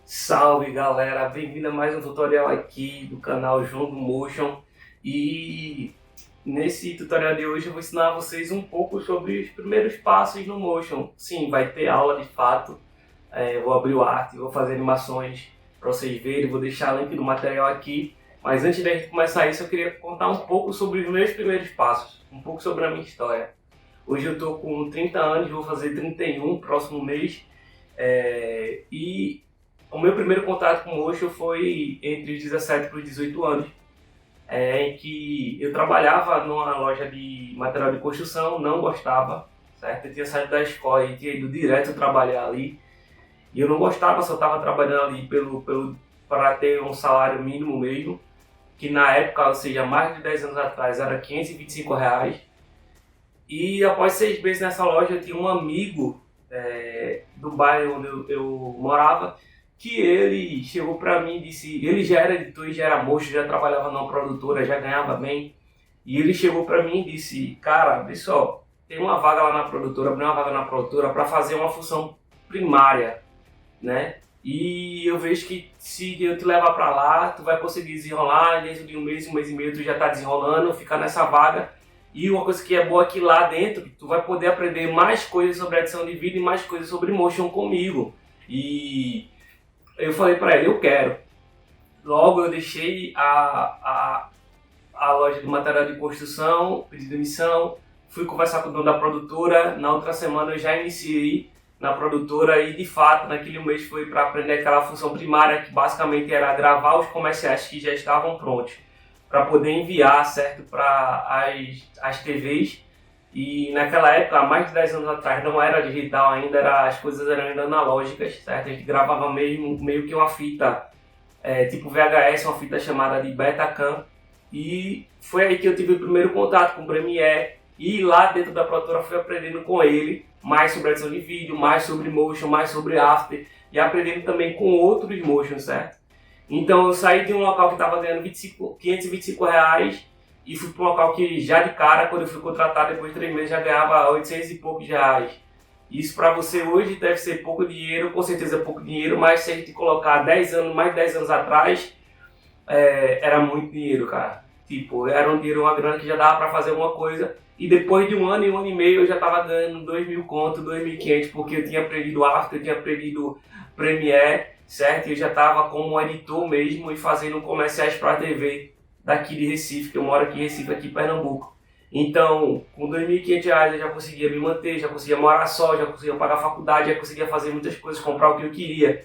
Salve galera, bem-vindo a mais um tutorial aqui do canal João do Motion. E nesse tutorial de hoje eu vou ensinar a vocês um pouco sobre os primeiros passos no Motion. Sim, vai ter aula de fato, eu vou abrir o Art, vou fazer animações para vocês verem, vou deixar o link do material aqui. Mas antes de a gente começar isso, eu queria contar um pouco sobre os meus primeiros passos, um pouco sobre a minha história. Hoje eu estou com 30 anos, vou fazer 31 próximo mês. E o meu primeiro contato com o Motion foi entre os 17 para os 18 anos, em que eu trabalhava numa loja de material de construção, não gostava, certo? Eu tinha saído da escola e tinha ido direto trabalhar ali, e eu não gostava, só estava trabalhando ali para ter um salário mínimo mesmo, que na época, ou seja, mais de 10 anos atrás, era R$ 525. E após 6 meses nessa loja, eu tinha um amigo do bairro onde eu morava, que ele chegou pra mim e disse, ele já era editor, já era moço, já trabalhava numa produtora, já ganhava bem, e ele chegou pra mim e disse, cara, vê só, tem uma vaga lá na produtora, abriu uma vaga na produtora para fazer uma função primária, né? E eu vejo que se eu te levar pra lá, tu vai conseguir desenrolar, dentro de um mês e meio tu já tá desenrolando, ficar nessa vaga. E uma coisa que é boa aqui lá dentro, tu vai poder aprender mais coisas sobre edição de vídeo e mais coisas sobre motion comigo. E eu falei pra ele, eu quero. Logo eu deixei a loja de material de construção, pedi demissão, fui conversar com o dono da produtora. Na outra semana eu já iniciei na produtora e de fato naquele mês foi para aprender aquela função primária que basicamente era gravar os comerciais que já estavam prontos para poder enviar, certo, para as TVs. E naquela época, há mais de 10 anos atrás, não era digital ainda, as coisas eram ainda analógicas, certo? A gente gravava meio que uma fita, tipo VHS, uma fita chamada de Betacam. E foi aí que eu tive o primeiro contato com o Premiere. E lá dentro da produtora fui aprendendo com ele mais sobre edição de vídeo, mais sobre motion, mais sobre after. E aprendendo também com outros motion, certo? Então eu saí de um local que estava ganhando R$ 525 e fui para um local que já de cara, quando eu fui contratado depois de 3 meses, já ganhava 800 e poucos reais. Isso para você hoje deve ser pouco dinheiro, com certeza é pouco dinheiro, mas se a gente colocar 10 anos, mais de 10 anos atrás, era muito dinheiro, cara. Tipo, era um dinheiro, uma grana que já dava para fazer alguma coisa. E depois de um ano e meio eu já estava ganhando 2.000 conto, 2.500, porque eu tinha aprendido After, eu tinha aprendido Premiere, certo? Eu já estava como editor mesmo e fazendo comerciais para a TV daqui de Recife, que eu moro aqui em Recife, aqui em Pernambuco. Então, com R$ 2.500 eu já conseguia me manter, já conseguia morar só, já conseguia pagar a faculdade, já conseguia fazer muitas coisas, comprar o que eu queria.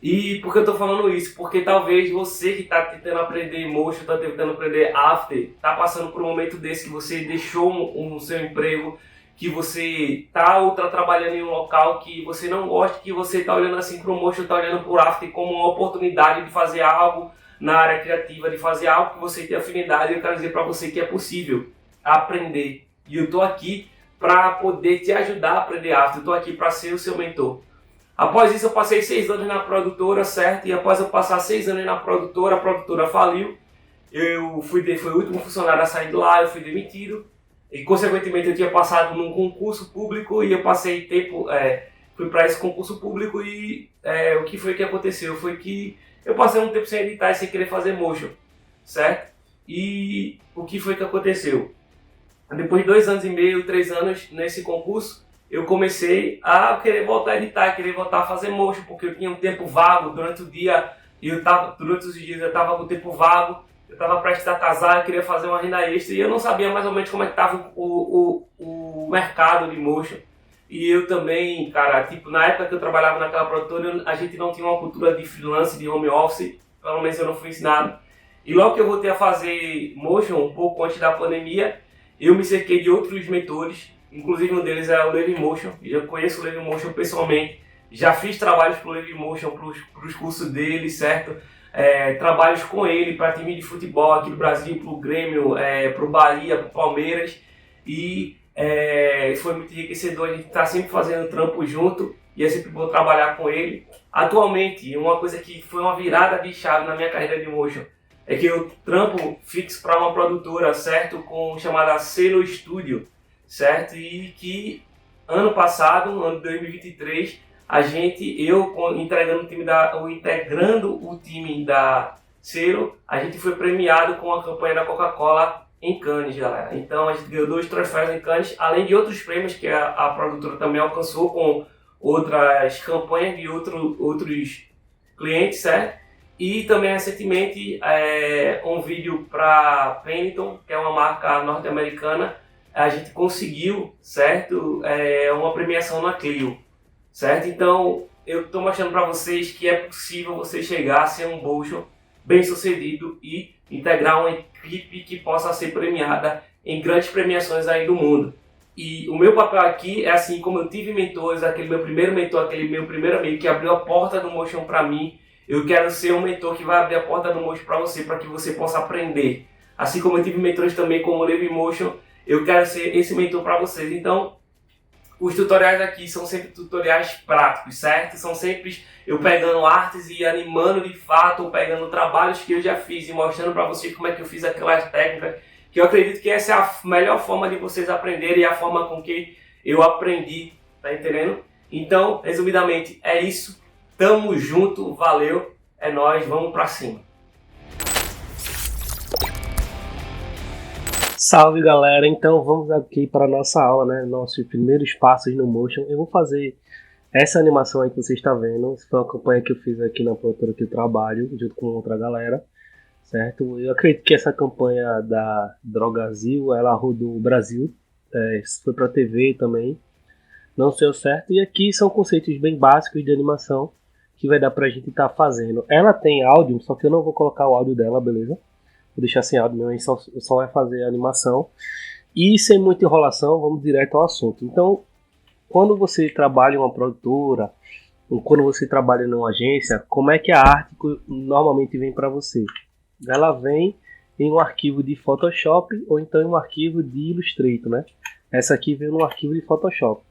E por que eu estou falando isso? Porque talvez você que está tentando aprender motion, está tentando aprender after, está passando por um momento desse que você deixou um seu emprego, que você está trabalhando em um local que você não gosta, que você está olhando assim para o motion, está olhando para o after como uma oportunidade de fazer algo na área criativa, de fazer algo que você tem afinidade. Eu quero dizer para você que é possível aprender. E eu estou aqui para poder te ajudar a aprender after, eu estou aqui para ser o seu mentor. Após isso eu passei 6 anos na produtora, certo? E após eu passar 6 anos na produtora, a produtora faliu. Fui o último funcionário a sair de lá, eu fui demitido. E consequentemente eu tinha passado num concurso público e eu passei tempo, fui para esse concurso público e o que foi que aconteceu? Foi que eu passei um tempo sem editar e sem querer fazer motion, certo? E o que foi que aconteceu? Depois de 2 anos e meio, 3 anos nesse concurso, eu comecei a querer voltar a editar, querer voltar a fazer motion, porque eu tinha um tempo vago durante o dia, durante os dias eu estava com tempo vago, eu estava prestes a casar, eu queria fazer uma renda extra e eu não sabia mais ou menos como é que estava o mercado de motion. E eu também, cara, tipo, na época que eu trabalhava naquela produtora, a gente não tinha uma cultura de freelance, de home office, pelo menos eu não fui ensinado. E logo que eu voltei a fazer motion, um pouco antes da pandemia, eu me cerquei de outros mentores. Inclusive um deles é o Levi Motion, eu conheço o Levi Motion pessoalmente, já fiz trabalhos para o Levi Motion, para os cursos dele, certo? Trabalhos com ele para time de futebol aqui do Brasil, para o Grêmio, para o Bahia, para o Palmeiras, e foi muito enriquecedor, a gente está sempre fazendo trampo junto e é sempre bom trabalhar com ele. Atualmente, uma coisa que foi uma virada de chave na minha carreira de motion é que eu trampo fixo para uma produtora, certo? Chamada Selo Studio, certo? E que ano passado, ano 2023, integrando o time da Cero, a gente foi premiado com a campanha da Coca-Cola em Cannes, galera. Então a gente ganhou 2 troféus em Cannes, além de outros prêmios que a produtora também alcançou com outras campanhas de outros clientes, certo? E também recentemente um vídeo para Pennington, que é uma marca norte-americana, a gente conseguiu, certo? Uma premiação na Clio, certo? Então eu estou mostrando para vocês que é possível você chegar a ser um motion bem sucedido e integrar uma equipe que possa ser premiada em grandes premiações aí do mundo. E o meu papel aqui é assim, como eu tive mentores, aquele meu primeiro mentor, aquele meu primeiro amigo que abriu a porta do motion para mim, eu quero ser um mentor que vai abrir a porta do motion para você, para que você possa aprender. Assim como eu tive mentores também como o Levi Motion, eu quero ser esse mentor para vocês. Então, os tutoriais aqui são sempre tutoriais práticos, certo? São sempre eu pegando artes e animando de fato, ou pegando trabalhos que eu já fiz e mostrando para vocês como é que eu fiz aquelas técnicas, que eu acredito que essa é a melhor forma de vocês aprenderem e a forma com que eu aprendi, tá entendendo? Então, resumidamente, é isso. Tamo junto, valeu, é nóis, vamos pra cima. Salve galera, então vamos aqui para a nossa aula, né? Nossos primeiros passos no Motion. Eu vou fazer essa animação aí que você está vendo. Essa foi uma campanha que eu fiz aqui na produtora que eu trabalho, junto com outra galera, certo? Eu acredito que essa campanha da Drogazil, ela rodou o Brasil, foi para TV também, não sei o certo. E aqui são conceitos bem básicos de animação que vai dar pra gente estar fazendo. Ela tem áudio, só que eu não vou colocar o áudio dela, beleza? Vou deixar sem áudio mesmo, aí só vai fazer a animação. E sem muita enrolação, vamos direto ao assunto. Então, quando você trabalha em uma produtora, ou quando você trabalha numa agência, como é que a arte normalmente vem para você? Ela vem em um arquivo de Photoshop ou então em um arquivo de Illustrator, né? Essa aqui vem no arquivo de Photoshop.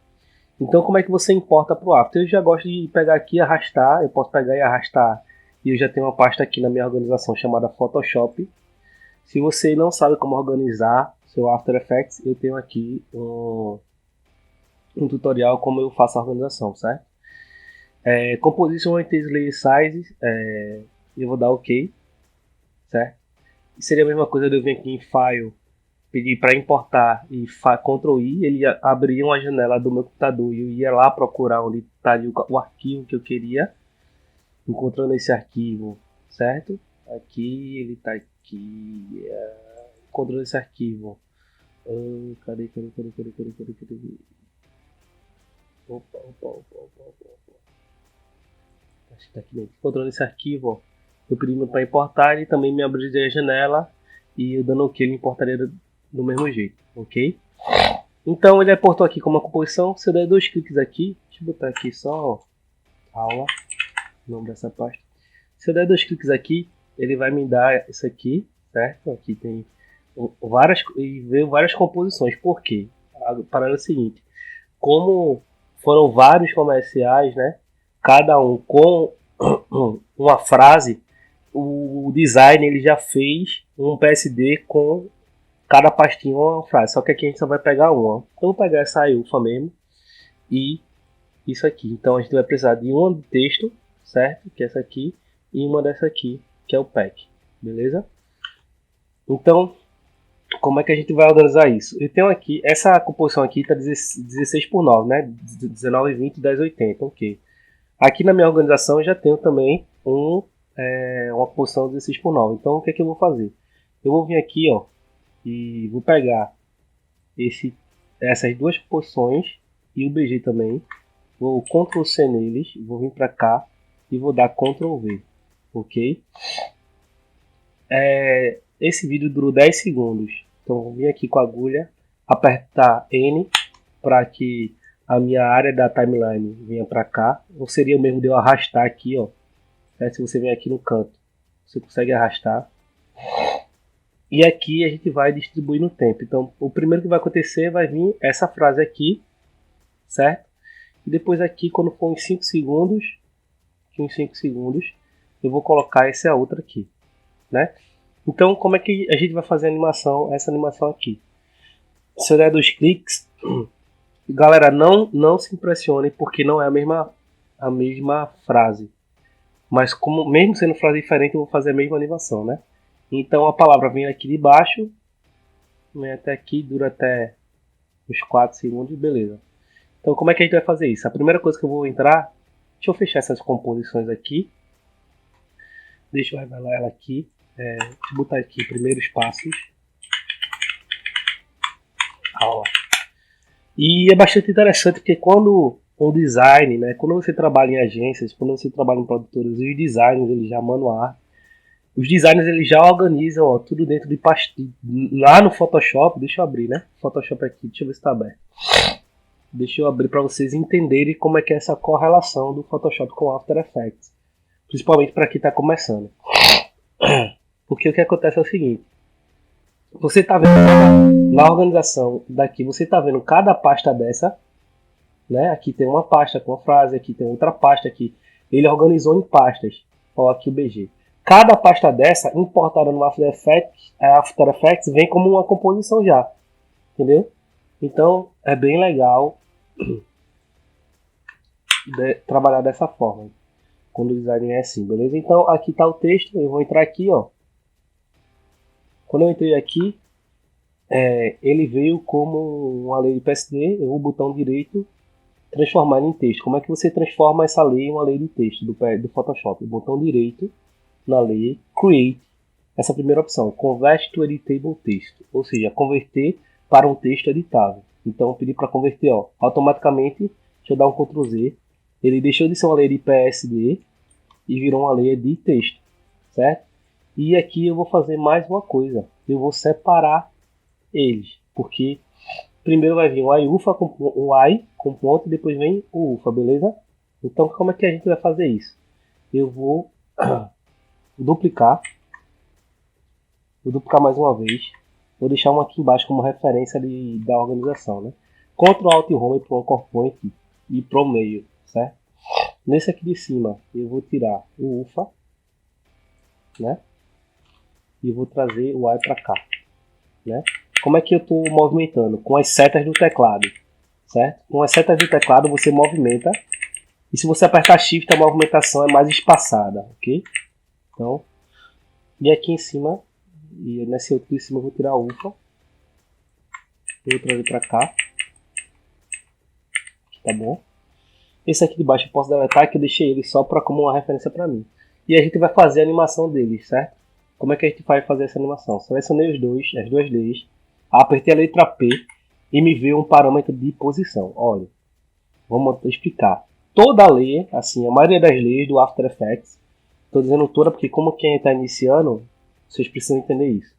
Então, como é que você importa para o After? Eu já gosto de pegar aqui e arrastar. Eu posso pegar e arrastar. E eu já tenho uma pasta aqui na minha organização chamada Photoshop. Se você não sabe como organizar seu After Effects, eu tenho aqui um tutorial como eu faço a organização, certo? Composition and Layer Size, eu vou dar OK, certo? E seria a mesma coisa de eu vir aqui em File, pedir para importar e Ctrl I, ele abria uma janela do meu computador e eu ia lá procurar onde estaria o arquivo que eu queria, encontrando esse arquivo, certo? Aqui, ele está aqui, encontrando esse arquivo. Cadê? Opa. Acho que tá aqui dentro. Encontrando esse arquivo, ó, eu pedi para importar, ele também me abriria a janela e eu dando OK, ele importaria do mesmo jeito, ok? Então ele aportou aqui como uma composição. Se eu der 2 cliques aqui, deixa eu botar aqui só aula, o nome dessa pasta. Se eu der 2 cliques aqui, ele vai me dar isso aqui, certo? Aqui tem várias composições. Por quê? A parada é o seguinte: como foram vários comerciais, né? Cada um com uma frase, o design ele já fez um PSD com cada pastinha uma frase. Só que aqui a gente só vai pegar uma. Eu vou pegar essa UFA mesmo e isso aqui. Então a gente vai precisar de uma de texto, certo? Que é essa aqui, e uma dessa aqui, que é o pack, beleza? Então, como é que a gente vai organizar isso? Eu tenho aqui, essa composição aqui está 16 por 9, né? 19, 20, 10, 80, ok. Aqui na minha organização eu já tenho também uma composição 16 por 9. Então o que é que eu vou fazer? Eu vou vir aqui, ó, e vou pegar essas duas composições e o BG também. Vou Ctrl C neles, vou vir para cá e vou dar Ctrl V, ok? Esse vídeo durou 10 segundos, então vou vir aqui com a agulha, apertar N para que a minha área da timeline venha para cá. Ou seria o mesmo de eu arrastar aqui, ó. Se você vem aqui no canto, você consegue arrastar. E aqui a gente vai distribuir no tempo. Então o primeiro que vai acontecer vai vir essa frase aqui, certo? E depois aqui, quando for em 5 segundos, eu vou colocar essa outra aqui, né? Então, como é que a gente vai fazer essa animação aqui? Se eu der 2 cliques, galera, não se impressione, porque não é a mesma a mesma frase. Mas como mesmo sendo frase diferente, eu vou fazer a mesma animação, né? Então a palavra vem aqui de baixo, vem até aqui, dura até uns 4 segundos, beleza. Então como é que a gente vai fazer isso? A primeira coisa que eu vou entrar, deixa eu fechar essas composições aqui. Deixa eu revelar ela aqui. Deixa eu botar aqui primeiros passos. Aula. E é bastante interessante porque quando o design, né, quando você trabalha em agências, quando você trabalha em produtoras, os designers eles já manuar, os designers eles já organizam tudo dentro de pastinha. Lá no Photoshop, deixa eu abrir, né? Photoshop aqui, deixa eu ver se está aberto. Deixa eu abrir para vocês entenderem como é que é essa correlação do Photoshop com o After Effects. Principalmente para quem está começando. Porque o que acontece é o seguinte. Você está vendo na organização daqui, você está vendo cada pasta dessa, né? Aqui tem uma pasta com a frase, aqui tem outra pasta aqui. Ele organizou em pastas. Ó, aqui o BG. Cada pasta dessa, importada no After Effects, vem como uma composição já. Entendeu? Então, é bem legal trabalhar dessa forma. Quando o design é assim, beleza? Então, aqui está o texto. Eu vou entrar aqui, ó. Quando eu entrei aqui, ele veio como uma lei de PSD, eu vou botão direito, transformar ele em texto. Como é que você transforma essa lei em uma lei de texto do Photoshop? Botão direito, na lei, Create, essa primeira opção, Convert to Editable Text, ou seja, converter para um texto editável. Então, eu pedi para converter, ó, automaticamente, deixa eu dar um Ctrl Z, ele deixou de ser uma lei de PSD e virou uma lei de texto, certo? E aqui eu vou fazer mais uma coisa. Eu vou separar eles. Porque primeiro vai vir o IUFA com o I com ponto e depois vem o UFA, beleza? Então como é que a gente vai fazer isso? Eu vou duplicar. Vou duplicar mais uma vez. Vou deixar uma aqui embaixo como referência da organização, né? Ctrl Alt Home para o Anchor Point e para o meio, certo? Nesse aqui de cima eu vou tirar o UFA, né? E vou trazer o I para cá, né? Como é que eu estou movimentando? Com as setas do teclado, certo? Com as setas do teclado você movimenta, e se você apertar Shift a movimentação é mais espaçada, ok? Então, e aqui em cima, e nesse outro de cima eu vou tirar o UFA, vou trazer para cá, tá bom? Esse aqui de baixo eu posso deletar, que eu deixei ele só como uma referência para mim. E a gente vai fazer a animação deles, certo? Como é que a gente vai fazer essa animação? Selecionei as duas leis, apertei a letra P e me veio um parâmetro de posição. Olha, vamos explicar. Toda a lei, assim, a maioria das leis do After Effects, estou dizendo toda porque como quem está iniciando, vocês precisam entender isso.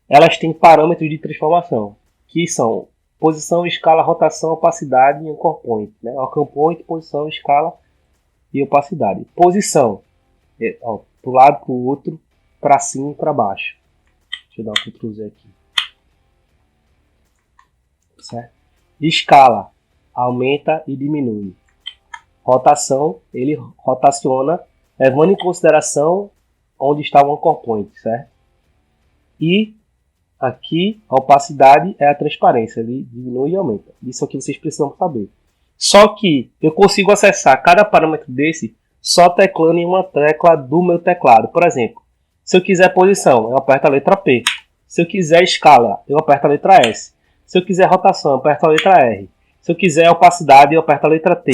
Elas têm parâmetros de transformação, que são posição, escala, rotação, opacidade e Anchor Point. Né? Anchor Point, posição, escala e opacidade. Posição, para o lado, para o outro, para cima e para baixo. Deixa eu dar um Ctrl Z aqui. Certo? Escala, aumenta e diminui. Rotação, ele rotaciona, levando em consideração onde está o Anchor Point, certo? E aqui a opacidade é a transparência, ele diminui e aumenta. Isso aqui vocês precisam saber. Só que eu consigo acessar cada parâmetro desse só teclando em uma tecla do meu teclado. Por exemplo, se eu quiser posição, eu aperto a letra P. Se eu quiser escala, eu aperto a letra S. Se eu quiser rotação, eu aperto a letra R. Se eu quiser opacidade, eu aperto a letra T.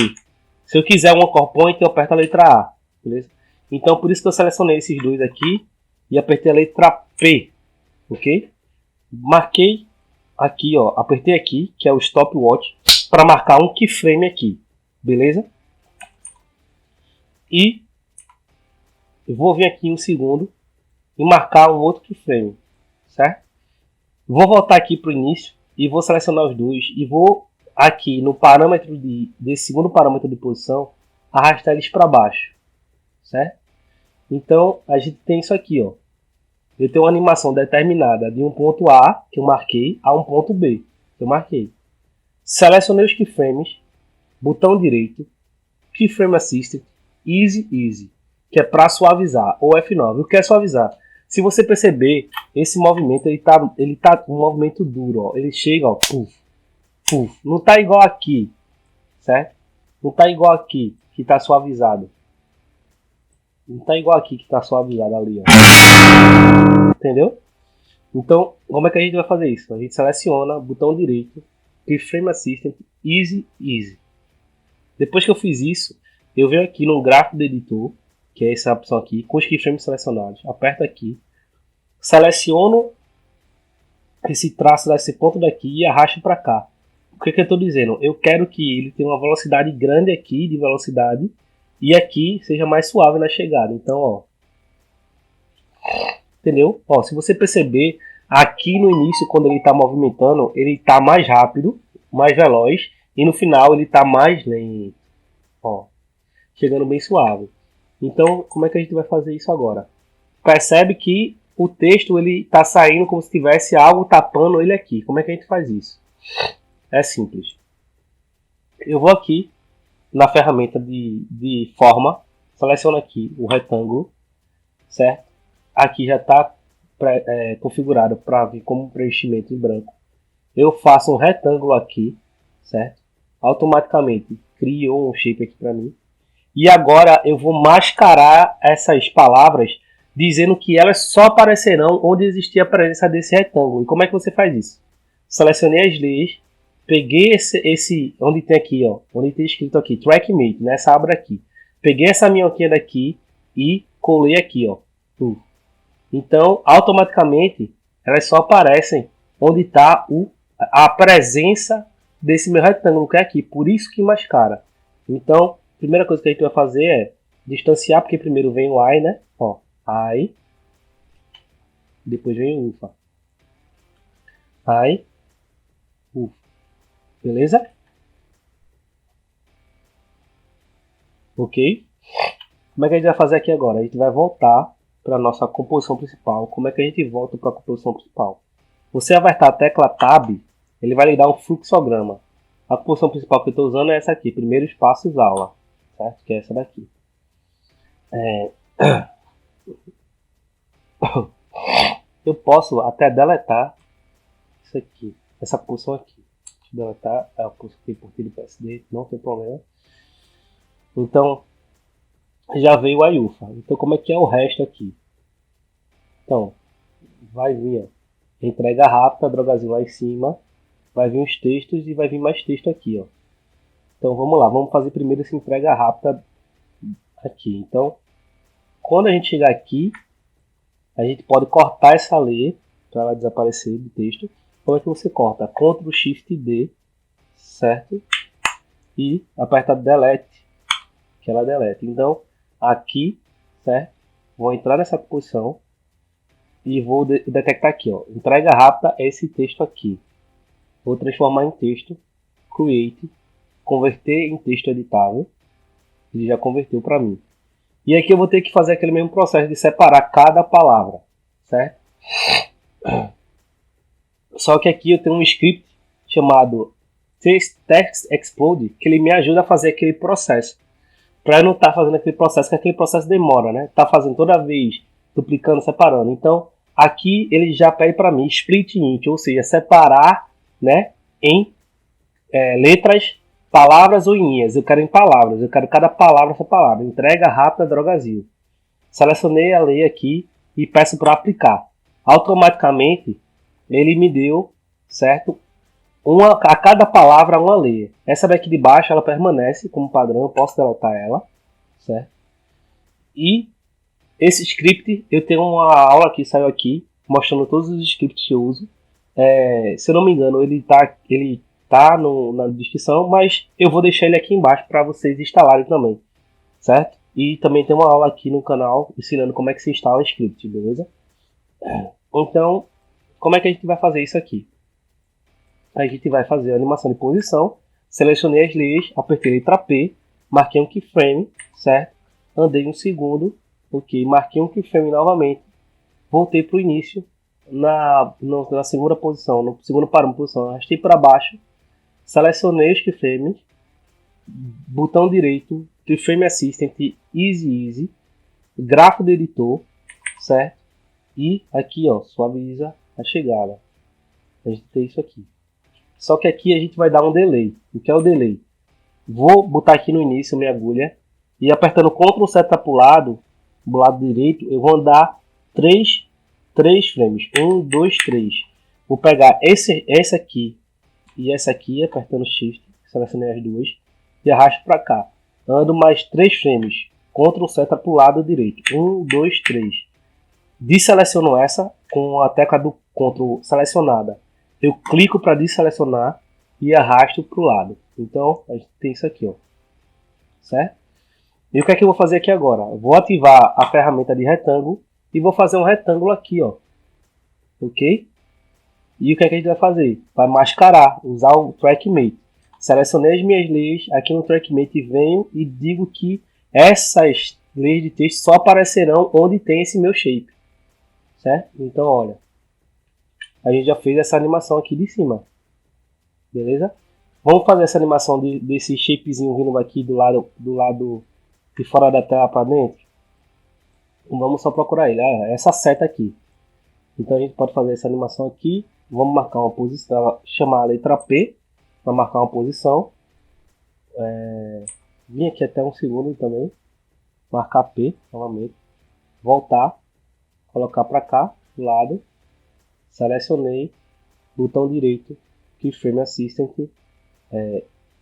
Se eu quiser um Anchor Point, eu aperto a letra A. Beleza? Então, por isso que eu selecionei esses dois aqui e apertei a letra P. Ok? Marquei aqui, ó. Apertei aqui, que é o Stopwatch, para marcar um keyframe aqui. Beleza? E eu vou vir aqui um segundo e marcar um outro keyframe, certo? Vou voltar aqui para o início e vou selecionar os dois e vou aqui no parâmetro desse segundo parâmetro de posição arrastar eles para baixo, certo? Então a gente tem isso aqui, ó. Eu tenho uma animação determinada de um ponto A que eu marquei a um ponto B que eu marquei. Selecionei os keyframes, botão direito, Keyframe Assistant, Easy, que é para suavizar, ou F9. O que é suavizar? Se você perceber, esse movimento ele tá um movimento duro, ó. Ele chega, ó, puf, puf. Não tá igual aqui, certo? Não tá igual aqui, que tá suavizado. Não tá igual aqui que tá suavizado ali, ó. Entendeu? Então, como é que a gente vai fazer isso? A gente seleciona, botão direito, Keyframe Assistant, Easy, Easy. Depois que eu fiz isso, eu venho aqui no gráfico do editor, que é essa opção aqui, com os keyframes selecionados. Aperto aqui, seleciono esse traço desse ponto daqui e arrasto para cá. O que eu estou dizendo? Eu quero que ele tenha uma velocidade grande aqui, de velocidade, e aqui seja mais suave na chegada. Então, ó, entendeu? Ó, se você perceber, aqui no início, quando ele está movimentando, ele está mais rápido, mais veloz, e no final ele está mais lento. Ó, chegando bem suave. Então, como é que a gente vai fazer isso agora? Percebe que o texto ele está saindo como se tivesse algo tapando ele aqui. Como é que a gente faz isso? É simples. Eu vou aqui na ferramenta de forma, seleciono aqui o retângulo, certo? Aqui já está configurado para vir como preenchimento em branco. Eu faço um retângulo aqui, certo? Automaticamente criou um shape aqui para mim. E agora eu vou mascarar essas palavras dizendo que elas só aparecerão onde existir a presença desse retângulo. E como é que você faz isso? Selecionei as leis, peguei esse onde tem aqui, ó, onde tem escrito aqui, TrackMate, nessa aba aqui. Peguei essa minhoquinha daqui e colei aqui, ó. Então, automaticamente, elas só aparecem onde está a presença desse meu retângulo que é aqui. Por isso que mascara. Então, a primeira coisa que a gente vai fazer é distanciar, porque primeiro vem o I, né? Ó, I. Depois vem o UFA. I. UFA. Beleza? Ok? Como é que a gente vai fazer aqui agora? A gente vai voltar para a nossa composição principal. Como é que a gente volta para a composição principal? Você apertar a tecla Tab, ele vai lhe dar um fluxograma. A composição principal que eu estou usando é essa aqui, primeiros passos aula, certo? Que é essa daqui. Eu posso até deletar isso aqui, essa posição aqui. Deixa eu deletar a posição que tem por do PSD, não tem problema. Então, já veio a IUFA. Então, como é que é o resto aqui? Então, vai vir, ó, entrega rápida, drogazinho lá em cima, vai vir os textos e vai vir mais texto aqui, ó. Então, vamos lá, vamos fazer primeiro essa entrega rápida aqui. Então, quando a gente chegar aqui, a gente pode cortar essa letra para ela desaparecer do texto. Como é que você corta? Ctrl Shift D, certo? E aperta Delete, que ela delete. Então, aqui, certo? Vou entrar nessa posição e vou detectar aqui, ó. Entrega rápida é esse texto aqui. Vou transformar em texto, Create, converter em texto editável. Ele já converteu para mim. E aqui eu vou ter que fazer aquele mesmo processo de separar cada palavra, certo? Só que aqui eu tenho um script chamado Text Explode, que ele me ajuda a fazer aquele processo. Para eu não estar fazendo aquele processo, que aquele processo demora, né? Tá fazendo toda vez, duplicando, separando. Então, aqui ele já pede para mim split int, ou seja, separar, né, em letras, palavras ou linhas. Eu quero em palavras, eu quero cada palavra essa palavra. Entrega rápida, drogazil. Selecionei a lei aqui e peço para aplicar. Automaticamente ele me deu, certo? A cada palavra uma lei. Essa daqui de baixo ela permanece como padrão, eu posso deletar ela, certo? E esse script, eu tenho uma aula que saiu aqui, mostrando todos os scripts que eu uso. Se eu não me engano, ele tá na descrição, mas eu vou deixar ele aqui embaixo para vocês instalarem também, certo? E também tem uma aula aqui no canal ensinando como é que se instala script, beleza? Então, como é que a gente vai fazer isso aqui? A gente vai fazer a animação de posição, selecionei as leis, apertei a letra P, marquei um keyframe, certo? Andei um segundo, ok, marquei um keyframe novamente, voltei para o início, na segunda posição, no segundo parâmetro posição, arrastei para baixo, selecionei os keyframes, botão direito, Keyframe Assistant, Easy, gráfico do editor, certo? E aqui, ó, suaviza a chegada. A gente tem isso aqui. Só que aqui a gente vai dar um delay. O que é o delay? Vou botar aqui no início minha agulha e apertando Ctrl seta pro lado direito, eu vou andar 3 frames. 1, 2, 3. Vou pegar esse aqui e essa aqui, apertando Shift, selecionei as duas e arrasto para cá. Ando mais 3 frames. Ctrl seta pro lado direito. 1, 2, 3. Desseleciono essa com a tecla do Ctrl selecionada. Eu clico para desselecionar e arrasto para o lado. Então, a gente tem isso aqui, ó. Certo? E o que é que eu vou fazer aqui agora? Vou ativar a ferramenta de retângulo e vou fazer um retângulo aqui, ó. Ok? E o que é que a gente vai fazer? Vai mascarar, usar o TrackMate. Selecionei as minhas leis aqui no TrackMate, venho e digo que essas leis de texto só aparecerão onde tem esse meu shape. Certo? Então, olha. A gente já fez essa animação aqui de cima. Beleza? Vamos fazer essa animação desse shapezinho vindo aqui do lado de fora da tela para dentro. Vamos só procurar ele. Essa seta aqui. Então a gente pode fazer essa animação aqui. Vamos marcar uma posição, chamar a letra P para marcar uma posição. Vim aqui até um segundo também. Marcar P novamente. Voltar. Colocar para cá, do lado. Selecionei. Botão direito. Keyframe Assistant.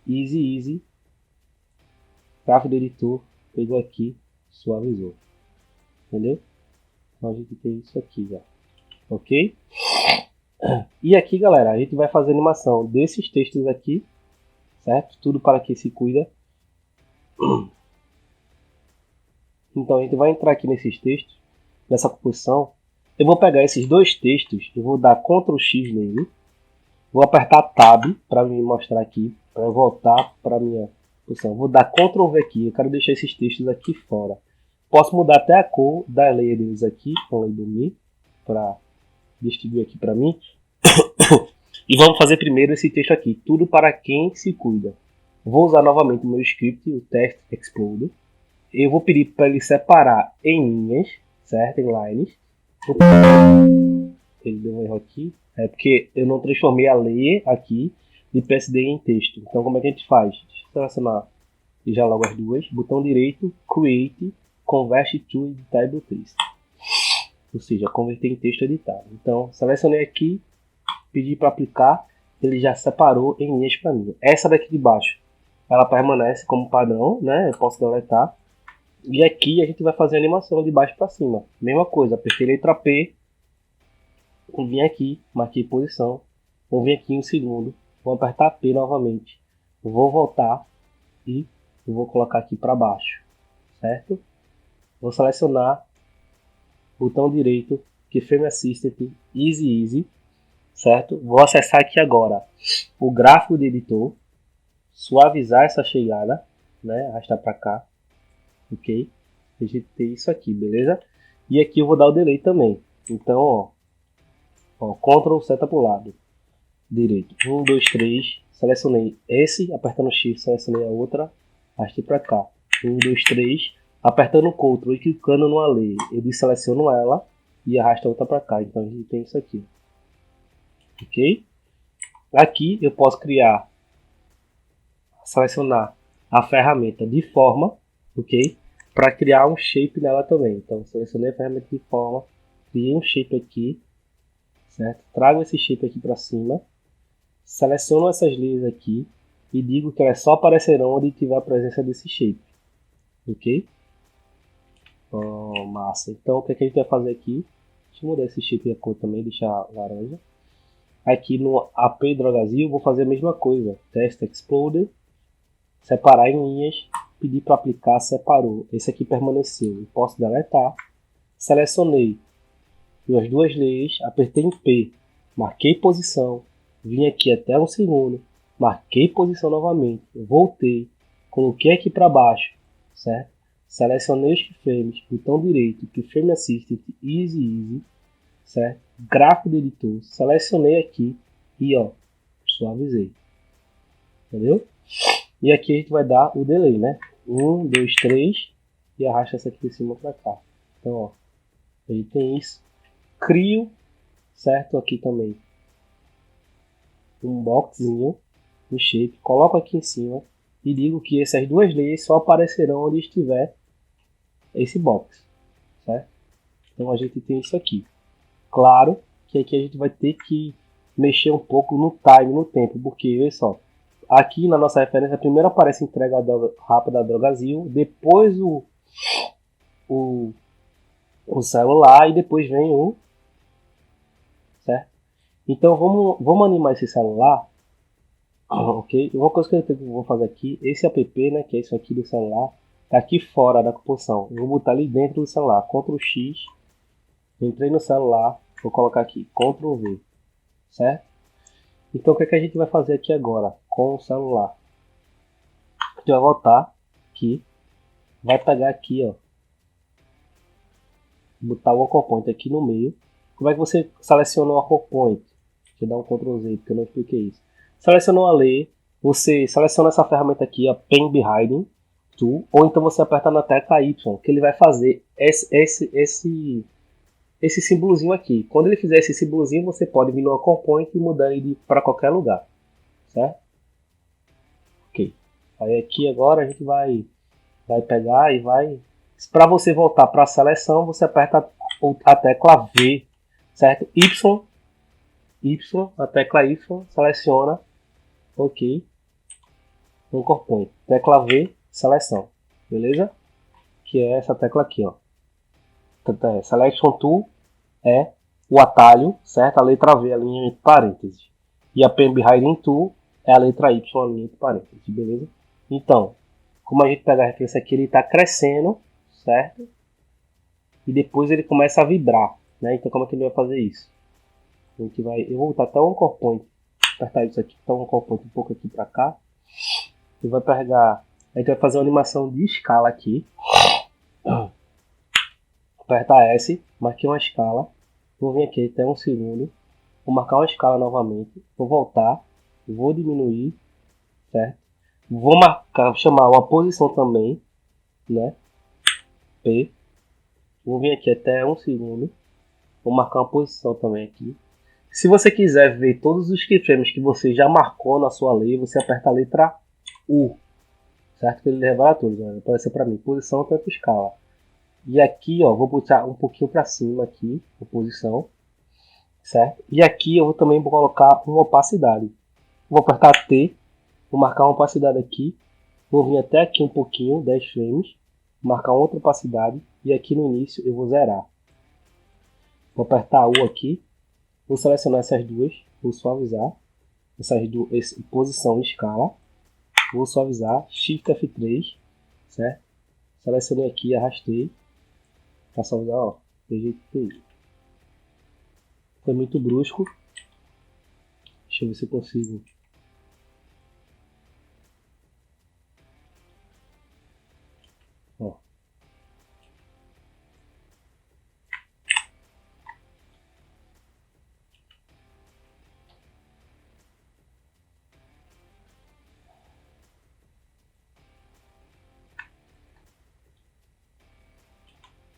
Easy. Gráfico Editor. Pegou aqui. Suavizou. Entendeu? Então a gente tem isso aqui já. Ok? E aqui, galera, a gente vai fazer animação desses textos aqui, certo? Tudo para que se cuida. Então a gente vai entrar aqui nesses textos, nessa composição. Eu vou pegar esses dois textos, eu vou dar Ctrl X nele, vou apertar Tab para me mostrar aqui, para voltar para minha posição. Vou dar Ctrl V aqui, eu quero deixar esses textos aqui fora. Posso mudar até a cor da layer deles aqui, com a Label Me, para distribuir aqui para mim. E vamos fazer primeiro esse texto aqui, tudo para quem se cuida. Vou usar novamente o meu script, o Text Exploder. Eu vou pedir para ele separar em linhas, certo? Em lines. Ele deu um erro aqui, porque eu não transformei a layer aqui de PSD em texto. Então como é que a gente faz? Deixa eu selecionar já logo as duas. Botão direito, Create, Convert to Editable Text. Ou seja, converter em texto editado. Então, selecionei aqui, pedi para aplicar, ele já separou em linhas para mim. Essa daqui de baixo, ela permanece como padrão, né? Eu posso deletar. E aqui a gente vai fazer a animação de baixo para cima. Mesma coisa, apertei letra P, vim aqui, marquei posição, vou vir aqui um segundo, vou apertar P novamente, vou voltar e vou colocar aqui para baixo, certo? Vou selecionar, botão direito, Keyframe Assistant, Easy, certo? Vou acessar aqui agora o gráfico de editor, suavizar essa chegada, né? Arrastar para cá, ok? A gente tem isso aqui, beleza? E aqui eu vou dar o delay também. Então, ó Ctrl seta pro lado direito, 1, 2, 3, selecionei esse, apertando X, selecionei a outra, arrastei para cá, 1, 2, 3, apertando Ctrl e clicando no layer, eu desseleciono ela e arrasto a outra para cá. Então a gente tem isso aqui, ok? Aqui eu posso selecionar a ferramenta de forma, ok? Para criar um shape nela também. Então selecionei a ferramenta de forma, criei um shape aqui, certo? Trago esse shape aqui para cima, seleciono essas linhas aqui e digo que elas só aparecerão onde tiver a presença desse shape, ok? Massa. Então o que, é que a gente vai fazer aqui? Deixa eu mudar esse shape a cor também, deixar laranja. Aqui no AP Dragazil vou fazer a mesma coisa. Text Exploder, separar em linhas, pedir para aplicar, separou. Esse aqui permaneceu. Eu posso deletar. Selecionei as duas layers, apertei em P, marquei posição, vim aqui até um segundo, marquei posição novamente, voltei, coloquei aqui para baixo, certo? Selecionei os keyframes, botão direito, Keyframe Assistant, Easy, certo? Gráfico do editor, selecionei aqui e ó, suavizei, entendeu? E aqui a gente vai dar o delay, né? 1, 2, 3 e arrasta essa aqui de cima para cá. Então ó, a gente tem isso. Crio, certo? Aqui também um boxzinho, um shape, coloco aqui em cima e digo que essas duas leis só aparecerão onde estiver esse box, certo? Então a gente tem isso aqui. Claro que aqui a gente vai ter que mexer um pouco no time, no tempo, porque, olha só, aqui na nossa referência, primeiro aparece a entrega rápida da Drogazil, depois o celular e depois vem o... certo? Então vamos animar esse celular, ok? Uma coisa que eu vou fazer aqui, esse app, né, que é isso aqui do celular, tá aqui fora da composição. Eu vou botar ali dentro do celular, Ctrl X, entrei no celular, vou colocar aqui, Ctrl V, certo? Então o que é que a gente vai fazer aqui agora com o celular? A gente vai voltar aqui, vai pegar aqui, ó, botar o anchor point aqui no meio. Como é que você seleciona o anchor point? Deixa eu dar um Ctrl Z, porque eu não expliquei isso. Selecionou a lei, você seleciona essa ferramenta aqui, a Pen Behind Tool, ou então você aperta na tecla Y, que ele vai fazer esse símbolozinho aqui. Quando ele fizer esse símbolozinho, você pode vir no anchor point e mudar ele para qualquer lugar, certo? Ok. Aí aqui agora a gente vai pegar e vai... Para você voltar para a seleção, você aperta a tecla V, certo? A tecla Y, seleciona, ok, anchor point, tecla V, seleção, beleza? Que é essa tecla aqui, ó. Selection Tool é o atalho, certo? A letra V, a linha entre parênteses. E a Pen Behind Tool é a letra Y, a linha entre parênteses, beleza? Então, como a gente pega a referência aqui, ele está crescendo, certo? E depois ele começa a vibrar, né? Então como é que ele vai fazer isso? Eu vou botar até o anchor point, apertar isso aqui, então o anchor point um pouco aqui para cá. E vai pegar, a gente vai fazer uma animação de escala aqui. Apertar S, marquei uma escala, vou vir aqui até 1 segundo, vou marcar uma escala novamente, vou voltar, vou diminuir, certo? Vou chamar uma posição também, né? P. Vou vir aqui até 1 segundo. Vou marcar uma posição também aqui. Se você quiser ver todos os keyframes que você já marcou na sua lei, você aperta a letra U. Certo? Que ele revela tudo. Vai aparecer para mim. Posição, tempo, escala. E aqui, ó, vou botar um pouquinho para cima aqui. A posição. Certo? E aqui eu também vou colocar uma opacidade. Vou apertar T. Vou marcar uma opacidade aqui. Vou vir até aqui um pouquinho, 10 frames. Marcar outra opacidade. E aqui no início eu vou zerar. Vou apertar U aqui. Vou selecionar essas duas. Vou suavizar. Essas duas, posição e escala. Vou suavizar. Shift F3. Certo? Selecionei aqui, arrastei. Para suavizar, ó. Rejeitei. Foi muito brusco. Deixa eu ver se eu consigo. Ó.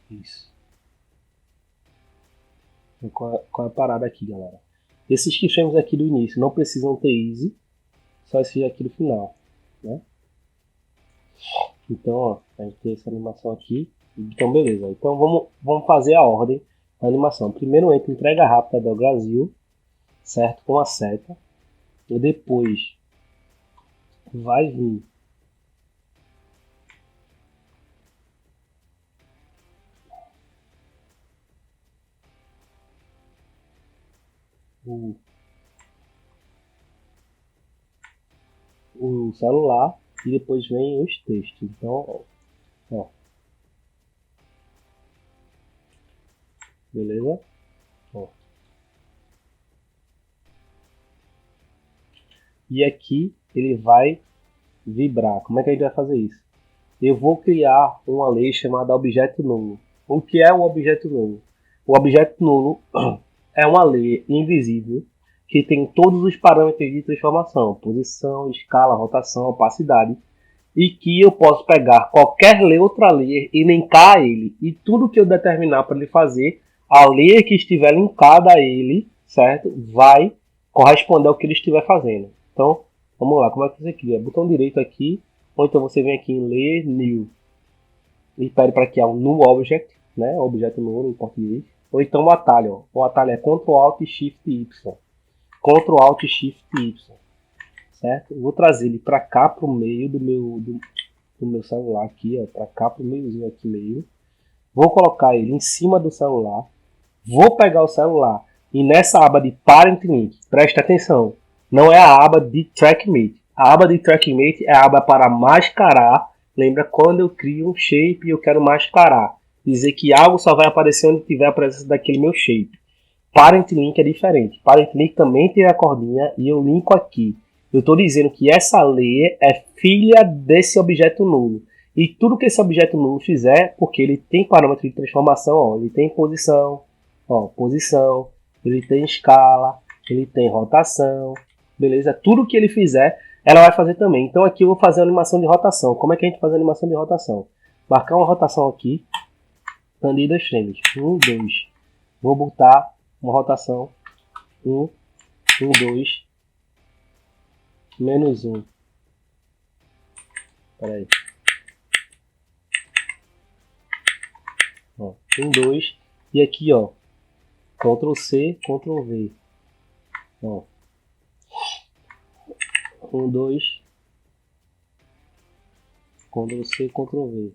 Isso. Qual é a parada aqui, galera? Esses keyframes aqui do início não precisam ter easy, só esse aqui do final, né? Então, ó, a gente tem essa animação aqui. Então, beleza. Então, vamos fazer a ordem da animação. Primeiro entra entrega rápida do Brasil, certo? Com a seta. E depois vai vir o celular e depois vem os textos. Então, ó. Beleza? Ó. E aqui ele vai vibrar. Como é que a gente vai fazer isso? Eu vou criar uma lei chamada objeto nulo. O que é o objeto nulo? O objeto nulo é uma lei invisível que tem todos os parâmetros de transformação, posição, escala, rotação, opacidade, e que eu posso pegar qualquer outra layer e linkar a ele, e tudo que eu determinar para ele fazer, a layer que estiver linkada a ele, certo? Vai corresponder ao que ele estiver fazendo. Então, vamos lá, como é que você cria? Botão direito aqui, Ou então você vem aqui em Layer New e pede para criar um New Object, né? Objeto novo em português. Ou então o atalho. Ó. O atalho é Ctrl Alt Shift Y. Ctrl Alt Shift Y. Certo? Eu vou trazer ele para cá pro meio do meu celular aqui, ó, para cá pro meiozinho aqui meio. Vou colocar ele em cima do celular. Vou pegar o celular e nessa aba de Parent Link, presta atenção, não é a aba de TrackMate. A aba de TrackMate é a aba para mascarar. Lembra quando eu crio um shape e eu quero mascarar? Dizer que algo só vai aparecer onde tiver a presença daquele meu shape. Parent Link é diferente. Parent Link também tem a cordinha e eu linko aqui. Eu estou dizendo que essa layer é filha desse objeto nulo. E tudo que esse objeto nulo fizer, porque ele tem parâmetro de transformação, ó, ele tem posição, ele tem escala, ele tem rotação, beleza? Tudo que ele fizer, ela vai fazer também. Então aqui eu vou fazer a animação de rotação. Como é que a gente faz a animação de rotação? Marcar uma rotação aqui, de 2 frames. 1, 2. Vou botar uma rotação 1, 2, menos 1. Espera aí. 1, 2. E aqui, ó. Ctrl C, Ctrl V. Ó. 1, 2. Ctrl C, Ctrl V.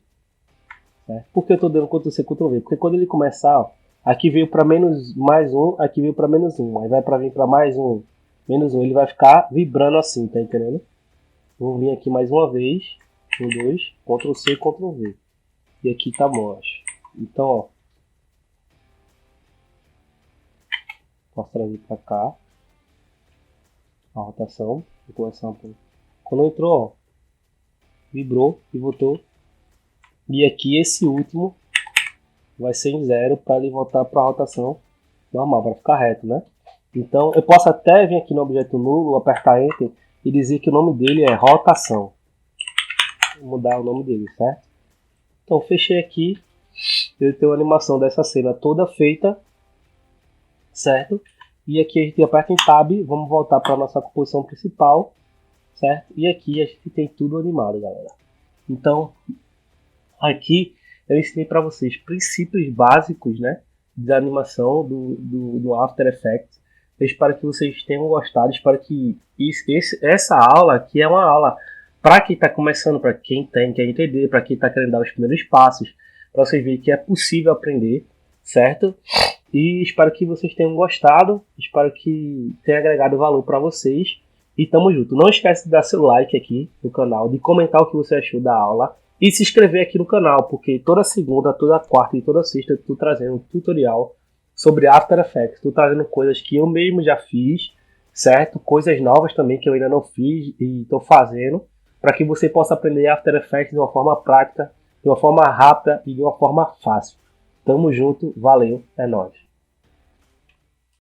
Certo? Por que eu estou dando Ctrl C, Ctrl V? Porque quando ele começar, ó, aqui veio para mais 1, aqui veio para menos 1. Aí vai para vir para mais 1, menos 1. Ele vai ficar vibrando assim, tá entendendo? Vou vir aqui mais uma vez. 1, 2. Ctrl C, Ctrl V. E aqui tá bom, acho. Então, ó. Posso trazer para cá. A rotação. Vou começar um pouco. Quando entrou, ó. Vibrou e voltou. E aqui esse último vai ser em 0 para ele voltar para a rotação normal, para ficar reto, né? Então eu posso até vir aqui no objeto nulo, apertar Enter e dizer que o nome dele é rotação. Vou mudar o nome dele, certo? Então fechei aqui. Eu tenho a animação dessa cena toda feita, certo? E aqui a gente aperta em Tab, vamos voltar para a nossa composição principal, certo? E aqui a gente tem tudo animado, galera. Então aqui eu ensinei para vocês princípios básicos, né, da animação do After Effects. Eu espero que vocês tenham gostado. Espero que essa aula aqui é uma aula para quem está começando, para quem quer entender, para quem está querendo dar os primeiros passos, para vocês verem que é possível aprender, certo? E espero que vocês tenham gostado. Espero que tenha agregado valor para vocês. E tamo junto. Não esquece de dar seu like aqui no canal, de comentar o que você achou da aula. E se inscrever aqui no canal, porque toda segunda, toda quarta e toda sexta eu estou trazendo um tutorial sobre After Effects. Estou trazendo coisas que eu mesmo já fiz, certo? Coisas novas também que eu ainda não fiz e estou fazendo, para que você possa aprender After Effects de uma forma prática, de uma forma rápida e de uma forma fácil. Tamo junto, valeu, é nóis.